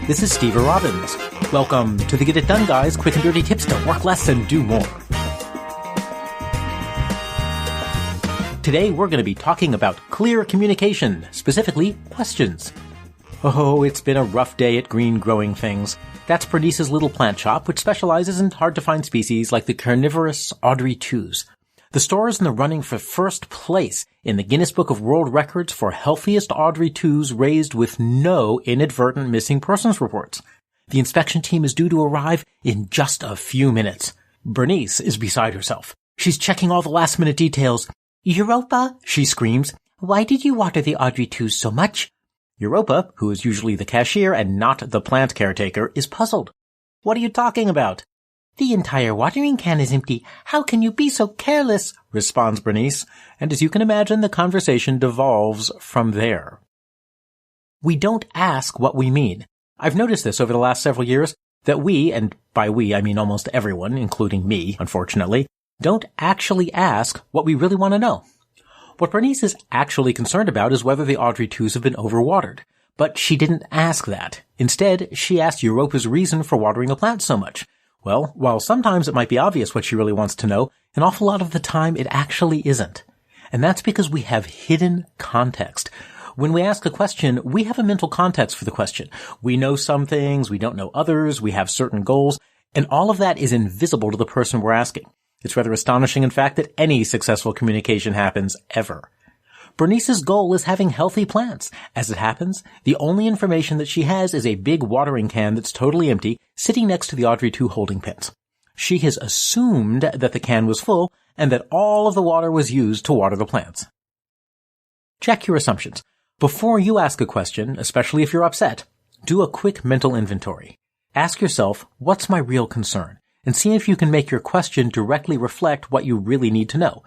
This is Steve Robbins. Welcome to the Get It Done Guys, quick and dirty tips to work less and do more. Today we're going to be talking about clear communication, specifically questions. Oh, it's been a rough day at Green Growing Things. That's Bernice's little plant shop, which specializes in hard-to-find species like the carnivorous Audrey 2s. The store is in the running for first place in the Guinness Book of World Records for healthiest Audrey 2s raised with no inadvertent missing persons reports. The inspection team is due to arrive in just a few minutes. Bernice is beside herself. She's checking all the last-minute details. "Europa," she screams, "why did you water the Audrey 2s so much?" Europa, who is usually the cashier and not the plant caretaker, is puzzled. "What are you talking about?" "The entire watering can is empty. How can you be so careless?" responds Bernice, and as you can imagine, the conversation devolves from there. We don't ask what we mean. I've noticed this over the last several years, that we, and by we I mean almost everyone, including me, unfortunately, don't actually ask what we really want to know. What Bernice is actually concerned about is whether the Audrey 2s have been overwatered. But she didn't ask that. Instead, she asked Europa's reason for watering the plants so much. Well, while sometimes it might be obvious what she really wants to know, an awful lot of the time it actually isn't. And that's because we have hidden context. When we ask a question, we have a mental context for the question. We know some things, we don't know others, we have certain goals, and all of that is invisible to the person we're asking. It's rather astonishing, in fact, that any successful communication happens ever. Bernice's goal is having healthy plants. As it happens, the only information that she has is a big watering can that's totally empty, sitting next to the Audrey 2 holding pins. She has assumed that the can was full and that all of the water was used to water the plants. Check your assumptions. Before you ask a question, especially if you're upset, do a quick mental inventory. Ask yourself, what's my real concern? And see if you can make your question directly reflect what you really need to know.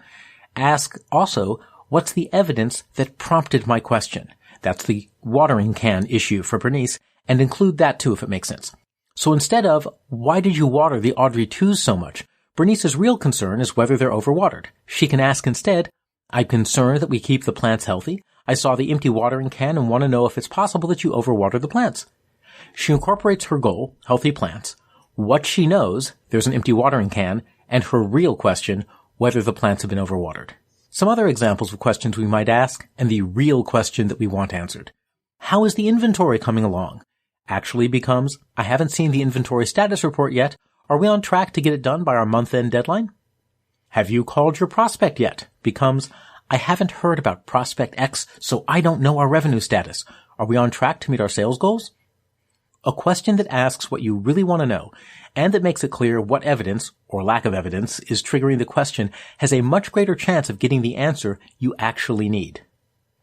Ask also, what's the evidence that prompted my question? That's the watering can issue for Bernice, and include that too if it makes sense. So instead of, why did you water the Audrey 2s so much? Bernice's real concern is whether they're overwatered. She can ask instead, I'm concerned that we keep the plants healthy. I saw the empty watering can and want to know if it's possible that you overwater the plants. She incorporates her goal, healthy plants, what she knows, there's an empty watering can, and her real question, whether the plants have been overwatered. Some other examples of questions we might ask, and the real question that we want answered. How is the inventory coming along? Actually becomes, I haven't seen the inventory status report yet. Are we on track to get it done by our month-end deadline? Have you called your prospect yet? Becomes, I haven't heard about prospect X, so I don't know our revenue status. Are we on track to meet our sales goals? A question that asks what you really want to know, and that makes it clear what evidence, or lack of evidence, is triggering the question has a much greater chance of getting the answer you actually need.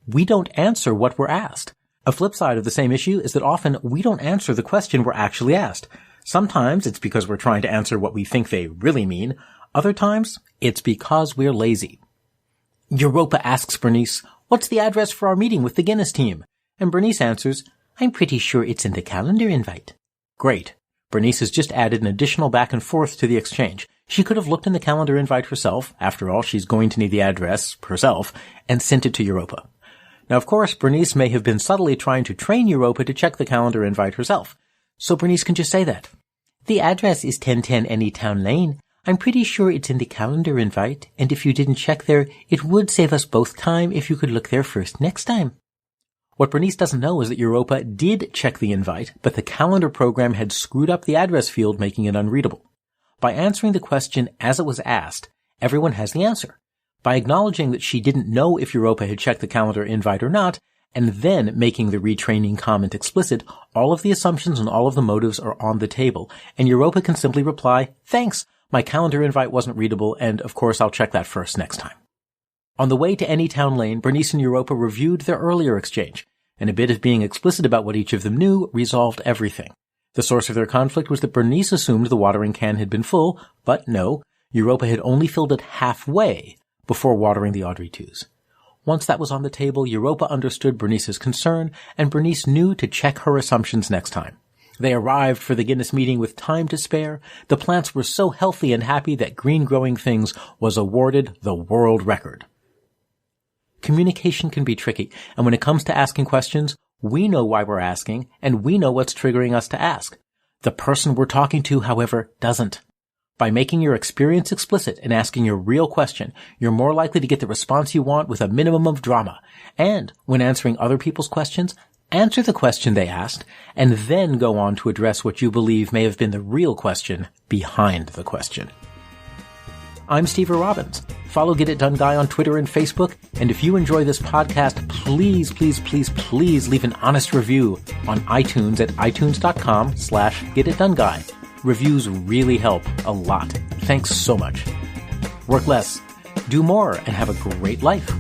We don't answer what we're asked. A flip side of the same issue is that often we don't answer the question we're actually asked. Sometimes it's because we're trying to answer what we think they really mean. Other times, it's because we're lazy. Europa asks Bernice, what's the address for our meeting with the Guinness team? And Bernice answers, I'm pretty sure it's in the calendar invite. Great. Bernice has just added an additional back and forth to the exchange. She could have looked in the calendar invite herself. After all, she's going to need the address herself, and sent it to Europa. Now, of course, Bernice may have been subtly trying to train Europa to check the calendar invite herself. So Bernice can just say that. The address is 1010 Anytown Lane. I'm pretty sure it's in the calendar invite, and if you didn't check there, it would save us both time if you could look there first next time. What Bernice doesn't know is that Europa did check the invite, but the calendar program had screwed up the address field, making it unreadable. By answering the question as it was asked, everyone has the answer. By acknowledging that she didn't know if Europa had checked the calendar invite or not, and then making the retraining comment explicit, all of the assumptions and all of the motives are on the table, and Europa can simply reply, thanks, my calendar invite wasn't readable, and of course I'll check that first next time. On the way to Anytown Lane, Bernice and Europa reviewed their earlier exchange, and a bit of being explicit about what each of them knew resolved everything. The source of their conflict was that Bernice assumed the watering can had been full, but no, Europa had only filled it halfway before watering the Audrey 2s. Once that was on the table, Europa understood Bernice's concern, and Bernice knew to check her assumptions next time. They arrived for the Guinness meeting with time to spare. The plants were so healthy and happy that Green Growing Things was awarded the world record. Communication can be tricky, and when it comes to asking questions, We know why we're asking, and we know what's triggering us to ask. The person we're talking to, however, doesn't. By making your experience explicit and asking your real question, you're more likely to get the response you want with a minimum of drama. And when answering other people's questions, answer the question they asked, and then go on to address what you believe may have been the real question behind the question. I'm Steve Robbins. Follow Get It Done Guy on Twitter and Facebook, and if you enjoy this podcast, please, please, please, please leave an honest review on iTunes at itunes.com/GetItDoneGuy. Reviews really help a lot. Thanks so much. Work less, do more, and have a great life.